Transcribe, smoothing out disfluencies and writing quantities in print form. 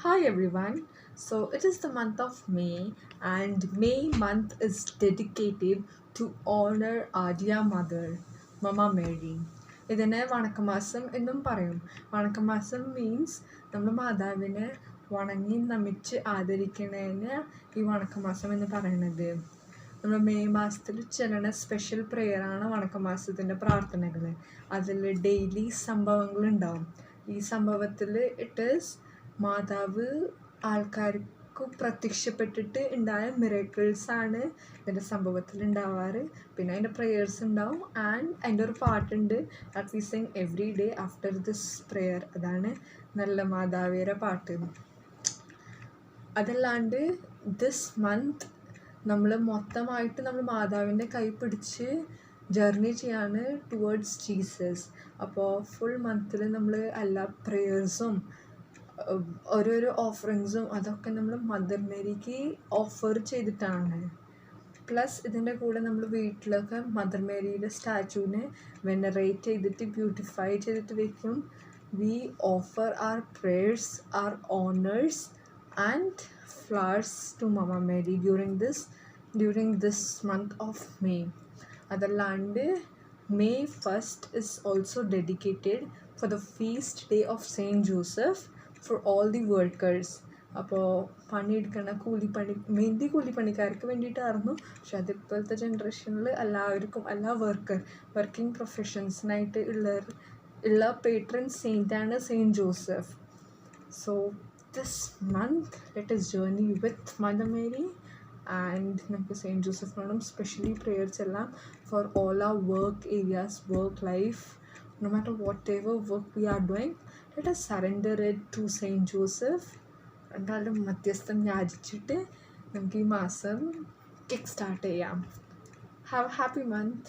Hi everyone. So it is the month of May, and May month is dedicated to honor our dear mother, Mama Mary. ഇതിനെ വണക്കമാസം എന്നും പറയും. വണക്കമാസം means നമ്മൾ മാതാവിനെ വണങ്ങി നമിച്ച് ആദരിക്കുന്നതിന് ഈ വണക്കമാസം എന്ന് പറയുന്നത്. നമ്മൾ മെയ് മാസത്തിൽ ചെല്ലണ സ്പെഷ്യൽ പ്രെയറാണ് വണക്കമാസത്തിൻ്റെ പ്രാർത്ഥനകൾ. അതിൽ ഡെയിലി സംഭവങ്ങളുണ്ടാവും. ഈ സംഭവത്തിൽ ഇറ്റ് ഈസ് മാതാവ് ആൾക്കാർക്ക് പ്രത്യക്ഷപ്പെട്ടിട്ട് ഉണ്ടായ മിറക്കിൾസാണ് ഇതിൻ്റെ സംഭവത്തിൽ ഉണ്ടാവാറ്. പിന്നെ അതിൻ്റെ പ്രേയേഴ്സ് ഉണ്ടാവും ആൻഡ് അതിൻ്റെ ഒരു പാട്ടുണ്ട് that we Singh every day after this prayer. അതാണ് നല്ല മാതാവിയുടെ പാട്ട്. അതല്ലാണ്ട് ദിസ് മന്ത് നമ്മൾ മൊത്തമായിട്ട് നമ്മൾ മാതാവിൻ്റെ കൈ പിടിച്ച് ജേർണി ചെയ്യാണ് ടുവേർഡ്സ് ജീസസ്. അപ്പോൾ ഫുൾ മന്തിൽ നമ്മൾ എല്ലാ പ്രേയേഴ്സും ഓരോരോ ഓഫറിങ്സും അതൊക്കെ നമ്മൾ മദർ മേരിക്ക് ഓഫർ ചെയ്തിട്ടാണ്. പ്ലസ് ഇതിൻ്റെ കൂടെ നമ്മൾ വീട്ടിലൊക്കെ മദർ മേരിയുടെ സ്റ്റാച്യൂവിനെ വെനറേറ്റ് ചെയ്തിട്ട് ബ്യൂട്ടിഫൈ ചെയ്തിട്ട് വയ്ക്കും. We offer our prayers, our honours and flowers to Mama Mary during this month of May. അതല്ലാണ്ട് May 1st is also dedicated for the feast day of Saint Joseph for all the workers. അപ്പോൾ പണിയെടുക്കുന്ന mainly കൂലിപ്പണിക്കാർക്ക് വേണ്ടിയിട്ടായിരുന്നു. പക്ഷെ അതിപ്പോഴത്തെ ജനറേഷനിൽ എല്ലാവർക്കും എല്ലാ working പ്രൊഫഷൻസിനായിട്ട് ഉള്ള പേട്രൺ സെയിൻ്റാണ് saint Joseph. So this month let us journey with Mother Mary and നമുക്ക് സെയിൻറ്റ് ജോസഫിനോടും സ്പെഷ്യലി പ്രേയേഴ്സ് എല്ലാം for all our work areas, work life, no matter whatever work we are doing, let us surrender it to Saint Joseph. രണ്ടാളും മധ്യസ്ഥം യാചിച്ചിട്ട് നമുക്ക് ഈ മാസം kick start ചെയ്യാം. Have a happy month.